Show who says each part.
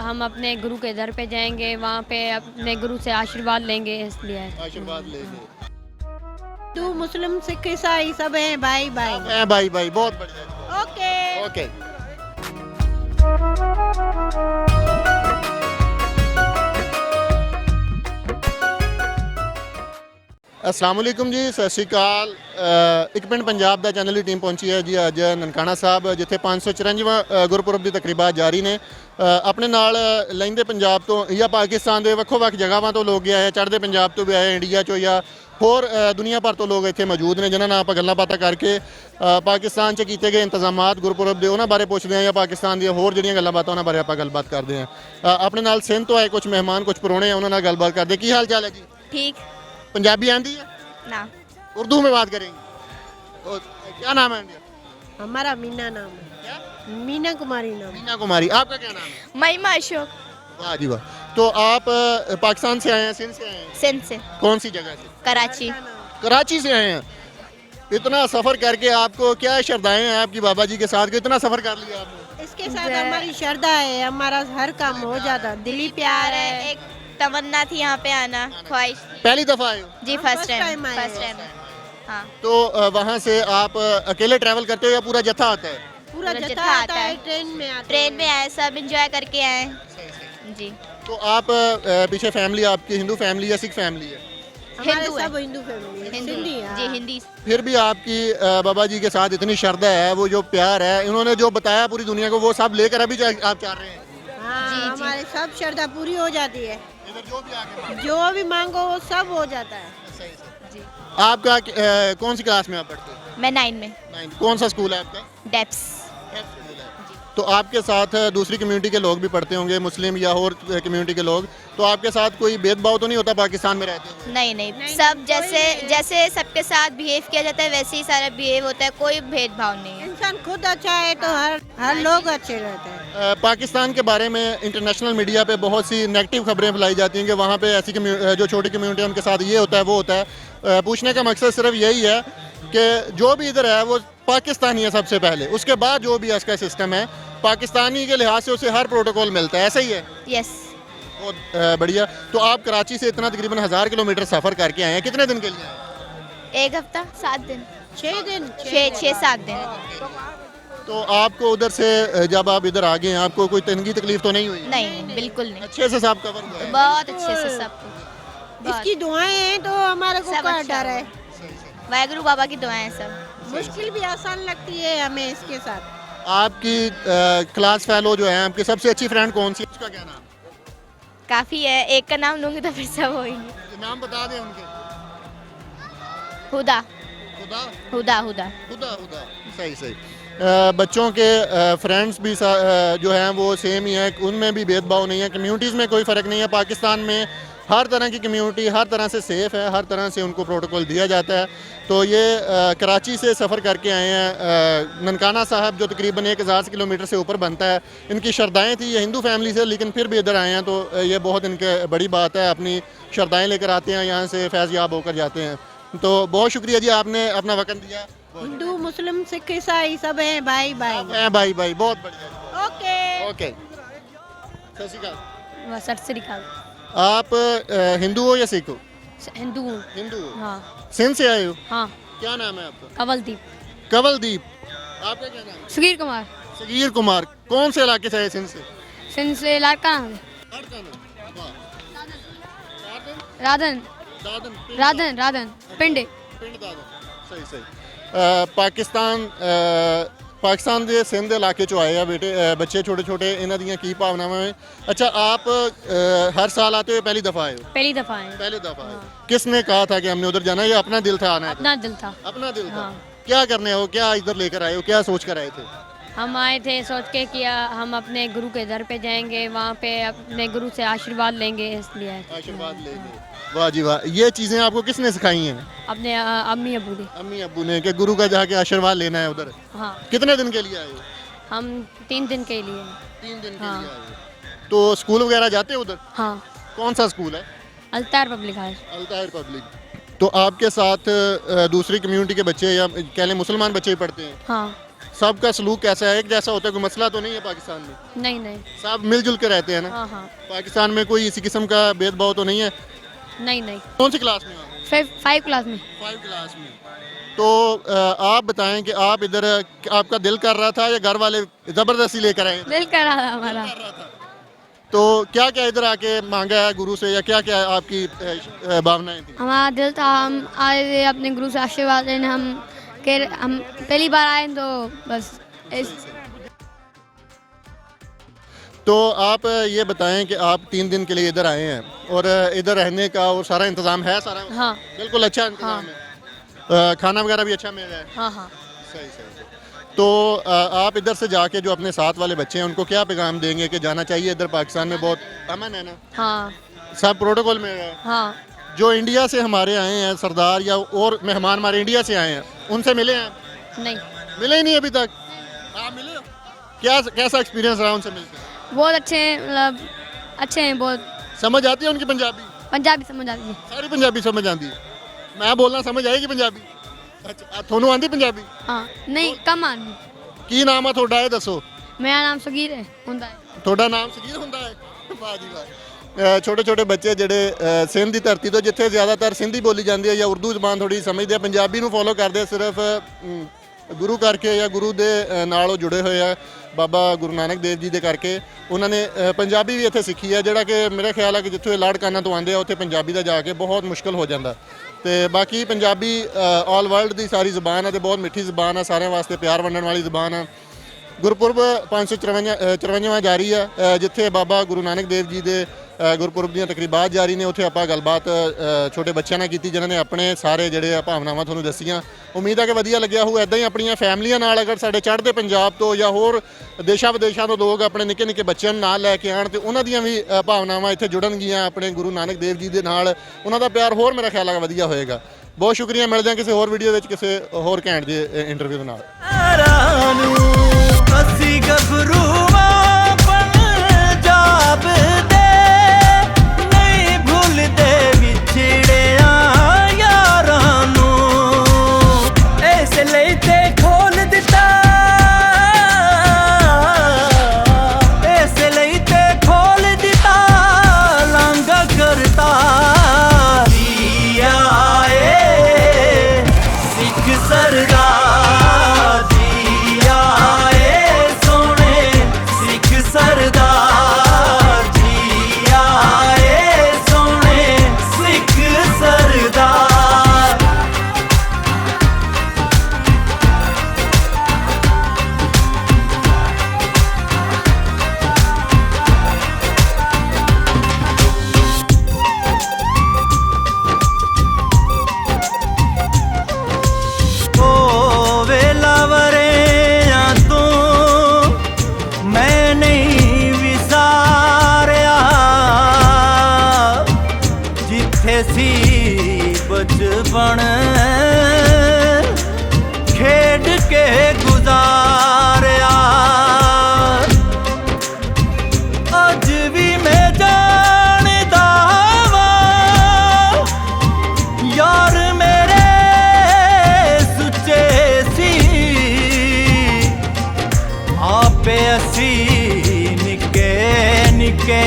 Speaker 1: हम अपने गुरु के दर पे जाएंगे, वहाँ पे अपने गुरु से आशीर्वाद लेंगे, इसलिए
Speaker 2: आशीर्वाद लेंगे।
Speaker 3: हिंदू मुस्लिम सिख ईसाई सब हैं भाई भाई।
Speaker 2: है भाई भाई, बहुत बढ़िया।
Speaker 3: Okay
Speaker 2: okay. अस्सलाम वालेकुम जी, सत श्री अकाल। ਇੱਕ ਪਿੰਡ ਪੰਜਾਬ ਦਾ ਚੈਨਲ ਦੀ ਟੀਮ ਪਹੁੰਚੀ ਹੈ ਜੀ ਅੱਜ ਨਨਕਾਣਾ ਸਾਹਿਬ, ਜਿੱਥੇ 594ਵਾਂ ਗੁਰਪੁਰਬ ਦੀ ਤਕਰੀਬਾਤ ਜਾਰੀ ਨੇ। ਆਪਣੇ ਨਾਲ ਲਹਿੰਦੇ ਪੰਜਾਬ ਤੋਂ ਜਾਂ ਪਾਕਿਸਤਾਨ ਦੇ ਵੱਖੋ-ਵੱਖ ਜਗ੍ਹਾਵਾਂ ਤੋਂ ਲੋਕ ਆਏ, ਚੜ੍ਹਦੇ ਪੰਜਾਬ ਤੋਂ ਵੀ ਆਏ, ਇੰਡੀਆ ਚੋਂ ਜਾਂ ਹੋਰ ਦੁਨੀਆ ਭਰ ਤੋਂ ਲੋਕ ਇੱਥੇ ਮੌਜੂਦ ਨੇ, ਜਿਨ੍ਹਾਂ ਨਾਲ ਆਪਾਂ ਗੱਲਾਂ ਬਾਤਾਂ ਕਰਕੇ ਪਾਕਿਸਤਾਨ 'ਚ ਕੀਤੇ ਗਏ ਇੰਤਜ਼ਾਮਾਤ ਗੁਰਪੁਰਬ ਦੇ ਉਹਨਾਂ ਬਾਰੇ ਪੁੱਛਦੇ ਹਾਂ, ਜਾਂ ਪਾਕਿਸਤਾਨ ਦੀਆਂ ਹੋਰ ਜਿਹੜੀਆਂ ਗੱਲਾਂ ਬਾਤਾਂ ਉਹਨਾਂ ਬਾਰੇ ਆਪਾਂ ਗੱਲਬਾਤ ਕਰਦੇ ਹਾਂ। ਆਪਣੇ ਨਾਲ ਸਿੰਧ ਤੋਂ ਆਏ ਕੁਝ ਮਹਿਮਾਨ, ਕੁਝ ਪਰੋਣੇ ਆ, ਉਹਨਾਂ ਨਾਲ ਗੱਲਬਾਤ ਕਰਦੇ। ਕੀ ਹਾਲ ਚਾਲ ਹੈ ਜੀ?
Speaker 1: ठीक
Speaker 2: पंजाबी आंदी है?
Speaker 1: ना।
Speaker 2: उर्दू में बात करेंगे। और क्या नाम है इंडिया?
Speaker 3: हमारा मीना नाम है।
Speaker 2: क्या?
Speaker 3: मीना कुमारी नाम है।
Speaker 2: मीना कुमारी। आपका क्या नाम है?
Speaker 1: महिमा अशोक।
Speaker 2: वाह जी वाह। तो आप पाकिस्तान से आए हैं, सिंध से आए हैं?
Speaker 1: सिंध से।
Speaker 2: कौन सी जगह से?
Speaker 1: कराची।
Speaker 2: कराची से आए हैं। इतना सफ़र करके आपको क्या श्रद्धाएं हैं आपकी बाबा जी के साथ, कि इतना सफ़र कर लिया आपने?
Speaker 3: इसके साथ हमारी श्रद्धा है, हमारा हर काम हो जाता, दिली प्यार है।
Speaker 1: एक तमन्ना थी यहाँ पे आना, ख्वाहिश।
Speaker 2: पहली दफ़ा आए हो?
Speaker 1: जी
Speaker 3: फर्स्ट
Speaker 1: फर्स्ट टाइम।
Speaker 3: टाइम आए
Speaker 1: फर्स्ट
Speaker 3: हैं।
Speaker 1: टाइम। हाँ।
Speaker 2: तो वहाँ से आप अकेले ट्रैवल करते हो या पूरा जत्था आता है?
Speaker 3: पूरा
Speaker 1: पूरा
Speaker 3: जत्था आता है, ट्रेन में आते
Speaker 1: ट्रेन
Speaker 3: हैं।
Speaker 1: में आए, सब एंजॉय करके आए। जी।
Speaker 2: तो आप पीछे फैमिली आपकी हिंदू फैमिली या सिख फैमिली है?
Speaker 3: हमारे
Speaker 1: हिंदू है।
Speaker 3: सब हिंदू फैमिली है,
Speaker 1: हिंदी।
Speaker 3: सिंधी है।
Speaker 1: जी हिंदी।
Speaker 2: फिर भी आपकी बाबा जी के साथ इतनी श्रद्धा है, वो जो प्यार है, इन्होंने जो बताया पूरी दुनिया को, वो सब लेकर अभी आप चाह रहे हैं?
Speaker 3: हाँ,
Speaker 1: जी, जी।
Speaker 3: हमारे सब श्रद्धा पूरी हो जाती है,
Speaker 2: इधर जो भी आके मांगे।
Speaker 3: जो भी मांगो वो सब हो जाता है।
Speaker 2: सही सही।
Speaker 1: जी।
Speaker 2: आपका कौन सी क्लास में आप पढ़ते हैं?
Speaker 1: मैं 9 में।
Speaker 2: 9। कौन सा स्कूल है आपका?
Speaker 1: डेप्स।
Speaker 2: तो आपके साथ दूसरी कम्युनिटी के लोग भी पढ़ते होंगे, मुस्लिम या और कम्युनिटी के लोग, तो आपके साथ कोई भेदभाव तो नहीं होता पाकिस्तान में रहते हुए?
Speaker 1: नहीं नहीं,
Speaker 3: नहीं,
Speaker 1: सब
Speaker 3: कोई
Speaker 1: जैसे
Speaker 3: नहीं।
Speaker 1: जैसे सबके साथ बिहेव किया जाता है वैसे ही सारा बिहेव होता है, कोई भेदभाव नहीं है।
Speaker 3: इंसान खुद अच्छा है तो हर लोग अच्छे रहते हैं।
Speaker 2: पाकिस्तान के बारे में इंटरनेशनल मीडिया पे बहुत सी नेगेटिव खबरें फैलाई जाती हैं कि वहाँ पे ऐसी जो छोटी कम्युनिटी है उनके साथ ये होता है, वो होता है। पूछने का मकसद सिर्फ यही है कि जो भी इधर है वो पाकिस्तानी है सबसे पहले, उसके बाद जो भी इसका सिस्टम है, पाकिस्तानी के लिहाज से उसे हर प्रोटोकॉल मिलता है, ऐसा ही है।
Speaker 1: यस।
Speaker 2: बहुत बढ़िया। तो आप कराची से इतना तकरीबन 1000 किलोमीटर सफ़र करके आए हैं, कितने दिन के लिए आए?
Speaker 1: 1 हफ्ता 7 दिन।
Speaker 3: 6 दिन
Speaker 1: 6-7 दिन।
Speaker 2: तो आपको उधर से जब आप इधर आ गए हैं, आपको कोई तंगी तकलीफ तो नहीं हुई?
Speaker 1: नहीं बिल्कुल नहीं,
Speaker 2: अच्छे से सब कवर हुआ है?
Speaker 1: बहुत अच्छे से सब कुछ।
Speaker 3: इसकी दुआएं हैं तो हमारे को
Speaker 1: सब
Speaker 3: क्या
Speaker 1: अच्छा
Speaker 3: डर है।
Speaker 1: वाहेगुरु बाबा की दुआएं हैं सब।
Speaker 3: मुश्किल भी आसान लगती है हमें इसके साथ।
Speaker 2: आपकी क्लास फेलो जो है, आपकी सबसे अच्छी फ्रेंड कौन सी है? उसका क्या नाम?
Speaker 1: काफ़ी है, एक का नाम लूँगी तो फिर सब होंगे।
Speaker 2: नाम बता दें उनके।
Speaker 1: हुदा।
Speaker 2: खुदा
Speaker 1: हुदा हुदा।
Speaker 2: खुदा खुदा। सही सही। बच्चों के फ्रेंड्स भी जो हैं वो सेम ही हैं, उनमें भी भेदभाव नहीं है, कम्युनिटीज़ में कोई फ़र्क नहीं है। पाकिस्तान में हर तरह की कम्युनिटी हर तरह से सेफ़ है, हर तरह से उनको प्रोटोकॉल दिया जाता है। तो ये कराची से सफ़र करके आए हैं ननकाना साहब, जो तकरीबन 1000 किलोमीटर से ऊपर बनता है। इनकी श्रद्धाएँ थी, ये हिंदू फैमिली से, लेकिन फिर भी इधर आए हैं, तो ये बहुत इनके बड़ी बात है। अपनी श्रद्धाएँ लेकर आते हैं, यहाँ से फैज़ याब होकर जाते हैं। तो बहुत शुक्रिया जी, आपने अपना वक़्त दिया।
Speaker 3: हिंदू मुस्लिम सिख ईसाई सब हैं भाई भाई।
Speaker 2: हैं भाई भाई, बहुत बढ़िया।
Speaker 3: Okay
Speaker 2: okay. सत श्री अकाल।
Speaker 1: सत श्री अकाल।
Speaker 2: आप हिंदू हो या सिख हो?
Speaker 1: हिंदू हूँ।
Speaker 2: हिंदू हो।
Speaker 1: हाँ
Speaker 2: सिंध से आए हो?
Speaker 1: हाँ।
Speaker 2: क्या नाम है आपका?
Speaker 1: कवलदीप।
Speaker 2: कवलदीप। आपका क्या नाम है?
Speaker 1: सुगीर कुमार।
Speaker 2: सगीर कुमार। कौन से इलाके से आए सिंध से?
Speaker 1: सिंध से लाड़का। राधन राधन राधन पिंड।
Speaker 2: सही सही। पाकिस्तान ਦੇ ਸਿੰਧ ਦੇ ਇਲਾਕੇ ਚੋਂ ਆਏ ਆ ਬੇਟੇ, ਬੱਚੇ छोटे छोटे, ਇਹਨਾਂ ਦੀਆਂ ਕੀ ਭਾਵਨਾਵਾਂ हैं? अच्छा, आप हर साल आते हो, पहली दफ़ा आए हो?
Speaker 1: पहली दफा आए।
Speaker 2: पहली दफ़ा आए। किसने कहा था कि हमने उधर जाना है, या अपना दिल था आना है?
Speaker 1: अपना दिल था।
Speaker 2: अपना दिल था।
Speaker 1: हाँ।
Speaker 2: क्या करने हो, क्या इधर लेकर आए हो, क्या सोच कर आए थे?
Speaker 1: हम आए थे सोच के कि हम अपने गुरु के दर पे जाएंगे, वहाँ पे अपने गुरु से आशीर्वाद लेंगे, इसलिए
Speaker 2: आशीर्वाद लेंगे। वाह जी वाह। ये चीज़ें आपको किसने सिखाई हैं?
Speaker 1: अपने अम्मी अबू ने।
Speaker 2: अम्मी अब्बू ने, कि गुरु का जाके आशीर्वाद लेना है उधर।
Speaker 1: हाँ।
Speaker 2: कितने दिन के लिए आए हो?
Speaker 1: हम 3 दिन के लिए।
Speaker 2: 3 दिन के
Speaker 1: हाँ।
Speaker 2: लिए आए हो। तो स्कूल वगैरह जाते हो उधर?
Speaker 1: हाँ।
Speaker 2: कौन सा स्कूल है?
Speaker 1: अल्तार पब्लिक हाई।
Speaker 2: अल्तायर पब्लिक। तो आपके साथ दूसरी कम्युनिटी के बच्चे या कह लें मुसलमान बच्चे ही पढ़ते हैं?
Speaker 1: हाँ।
Speaker 2: सबका सलूक कैसा है, एक जैसा होता है, कोई मसला तो नहीं है पाकिस्तान में?
Speaker 1: नहीं नहीं।
Speaker 2: सब मिलजुल के रहते हैं ना?
Speaker 1: हाँ हाँ।
Speaker 2: पाकिस्तान में कोई इसी किस्म का भेदभाव तो नहीं है?
Speaker 1: नहीं नहीं।
Speaker 2: कौन सी क्लास में हो आप?
Speaker 1: 5 क्लास में।
Speaker 2: 5 क्लास में। तो आप बताएं कि आप इधर आपका दिल कर रहा था या घर वाले ज़बरदस्ती लेकर आए?
Speaker 1: दिल कर रहा था हमारा।
Speaker 2: कर रहा था। तो क्या क्या इधर आके मांगा है गुरु से, या क्या क्या आपकी भावनाएं थी?
Speaker 1: हमारा दिल था, हम आए थे अपने गुरु से आशीर्वाद लेने। हम पहली बार आए तो बस इस
Speaker 2: तो आप ये बताएं कि आप 3 दिन के लिए इधर आए हैं और इधर रहने का और सारा इंतज़ाम है सारा?
Speaker 1: हाँ
Speaker 2: बिल्कुल अच्छा इंतज़ाम
Speaker 1: हाँ।
Speaker 2: है। खाना वगैरह भी अच्छा मिल रहा है?
Speaker 1: हाँ हाँ।
Speaker 2: सही सही। तो आप इधर से जाके जो अपने साथ वाले बच्चे हैं उनको क्या पैगाम देंगे कि जाना चाहिए इधर? पाकिस्तान में बहुत अमन है ना,
Speaker 1: हाँ
Speaker 2: सब प्रोटोकॉल में है?
Speaker 1: हाँ।
Speaker 2: जो इंडिया से हमारे आए हैं सरदार या और मेहमान हमारे इंडिया से आए हैं, उनसे मिले हैं?
Speaker 1: नहीं,
Speaker 2: मिले ही नहीं अभी तक? आप मिले हो? क्या कैसा एक्सपीरियंस रहा उनसे मिलकर?
Speaker 1: बहुत अच्छे हैं, मतलब अच्छे हैं बहुत।
Speaker 2: समझ आती है उनकी पंजाबी?
Speaker 1: पंजाबी समझ आती है।
Speaker 2: सारी पंजाबी समझ आती है? मैं बोलना समझ आएगी पंजाबी? अच्छा, थोनू आती पंजाबी?
Speaker 1: हाँ नहीं, कम आती।
Speaker 2: ਕੀ ਨਾਮ ਆ ਤੁਹਾਡਾ ਇਹ ਦੱਸੋ?
Speaker 1: मेरा नाम सगीर है ਹੁੰਦਾ है।
Speaker 2: ਤੁਹਾਡਾ ਨਾਮ ਸਗੀਰ ਹੁੰਦਾ ਹੈ? ਵਾਹ ਜੀ ਵਾਹ। ਛੋਟੇ ਛੋਟੇ ਬੱਚੇ ਜਿਹੜੇ ਸਿੰਧ ਦੀ ਧਰਤੀ ਤੋਂ, ਜਿੱਥੇ ਜ਼ਿਆਦਾਤਰ ਸਿੰਧੀ ਬੋਲੀ ਜਾਂਦੀ ਹੈ ਜਾਂ ਉਰਦੂ ਜ਼ਬਾਨ ਥੋੜੀ ਸਮਝਦੇ ਆ, ਪੰਜਾਬੀ ਨੂੰ ਫੋਲੋ ਕਰਦੇ ਆ ਸਿਰਫ ਗੁਰੂ ਕਰਕੇ ਜਾਂ ਗੁਰੂ ਦੇ ਨਾਲ ਉਹ ਜੁੜੇ ਹੋਏ ਆ ਬਾਬਾ ਗੁਰੂ ਨਾਨਕ ਦੇਵ ਜੀ ਦੇ ਕਰਕੇ। ਉਹਨਾਂ ਨੇ ਪੰਜਾਬੀ ਵੀ ਇੱਥੇ ਸਿੱਖੀ ਹੈ, ਜਿਹੜਾ ਕਿ ਮੇਰੇ ਖਿਆਲ ਹੈ ਕਿ ਜਿੱਥੋਂ ਇਹ ਲਾੜਕਾਨਾ ਤੋਂ ਆਉਂਦੇ ਆ ਉੱਥੇ ਪੰਜਾਬੀ ਦਾ ਜਾ ਕੇ ਬਹੁਤ ਮੁਸ਼ਕਲ ਹੋ ਜਾਂਦਾ। ਤੇ ਬਾਕੀ ਪੰਜਾਬੀ ਆਲ ਵਰਲਡ ਦੀ ਸਾਰੀ ਜ਼ਬਾਨ ਹੈ ਤੇ ਬਹੁਤ ਮਿੱਠੀ ਜ਼ਬਾਨ ਹੈ, ਸਾਰਿਆਂ ਵਾਸਤੇ ਪਿਆਰ ਵੰਡਣ ਵਾਲੀ ਜ਼ਬਾਨ ਹੈ। ਗੁਰਪੁਰਬ 554ਵਾਂ ਜਾਰੀ ਆ, ਜਿੱਥੇ ਬਾਬਾ ਗੁਰੂ ਨਾਨਕ ਦੇਵ ਜੀ ਦੇ ਗੁਰਪੁਰਬ ਦੀਆਂ ਤਕਰੀਬਾਤ ਜਾਰੀ ਨੇ। ਉੱਥੇ ਆਪਾਂ ਗੱਲਬਾਤ ਛੋਟੇ ਬੱਚਿਆਂ ਨਾਲ ਕੀਤੀ, ਜਿਨ੍ਹਾਂ ਨੇ ਆਪਣੇ ਸਾਰੇ ਜਿਹੜੇ ਆ ਭਾਵਨਾਵਾਂ ਤੁਹਾਨੂੰ ਦੱਸੀਆਂ। ਉਮੀਦ ਹੈ ਕਿ ਵਧੀਆ ਲੱਗਿਆ ਹੋਊ। ਇੱਦਾਂ ਹੀ ਆਪਣੀਆਂ ਫੈਮਲੀਆਂ ਨਾਲ ਅਗਰ ਸਾਡੇ ਚੜ੍ਹਦੇ ਪੰਜਾਬ ਤੋਂ ਜਾਂ ਹੋਰ ਦੇਸ਼ਾਂ ਵਿਦੇਸ਼ਾਂ ਤੋਂ ਲੋਕ ਆਪਣੇ ਨਿੱਕੇ ਨਿੱਕੇ ਬੱਚਿਆਂ ਨੂੰ ਨਾਲ ਲੈ ਕੇ ਆਉਣ ਤੇ ਉਹਨਾਂ ਦੀਆਂ ਵੀ ਭਾਵਨਾਵਾਂ ਇੱਥੇ ਜੁੜਨਗੀਆਂ ਆਪਣੇ ਗੁਰੂ ਨਾਨਕ ਦੇਵ ਜੀ ਦੇ ਨਾਲ। ਉਹਨਾਂ ਦਾ ਪਿਆਰ ਹੋਰ ਮੇਰਾ ਖਿਆਲ ਹੈ ਵਧੀਆ ਹੋਏਗਾ। ਬਹੁਤ ਸ਼ੁਕਰੀਆ। ਮਿਲਦੇ ਹਾਂ ਕਿਸੇ ਹੋਰ ਵੀਡੀਓ ਵਿੱਚ ਕਿਸੇ ਹੋਰ ਘੈਂਟ ਜਿਹੇ ਇੰਟਰਵਿਊ ਦੇ ਨਾਲ।
Speaker 4: ਅਸੀਂ ਗੱਭਰੂਆਂ ਪੰਜਾਬ ਦੇ ਨਹੀਂ ਭੁੱਲਦੇ ਵਿਛੜਿਆਂ ਯਾਰਾਂ ਨੂੰ, ਇਸ ਲਈ ਤੇ ਖੋਲ ਦਿੱਤਾ, ਇਸ ਲਈ ਤੇ ਖੋਲ ਦਿੱਤਾ ਲਾਂਘਾ ਕਰਤਾ ਜੀ ਆਏ ਸਿੱਖ ਸਰਦਾਰ ਜੀ ਆਏ ਸੋਹਣੇ ਸਿੱਖ ਸਰਦਾਰ ਜੀ ਆਏ ਸੋਹਣੇ ਸਿੱਖ ਸਰਦਾਰ। ਓ ਵੇਲਾਵਰਿਆਂ ਤੋਂ ਮੈਂ ਨਹੀਂ ਵਿਸਾਰਿਆ, ਜਿੱਥੇ ਸੀ ਬਚਪਨ ਖੇਡ ਕੇ ਗੁਜ਼ਾਰਿਆ। ਅੱਜ ਵੀ ਮੈਂ ਜਾਣਦਾ ਵਾਂ ਯਾਰ ਮੇਰੇ ਸੁੱਚੇ ਸੀ, ਆਪੇ ਅਸੀਂ ਨਿੱਕੇ ਨਿੱਕੇ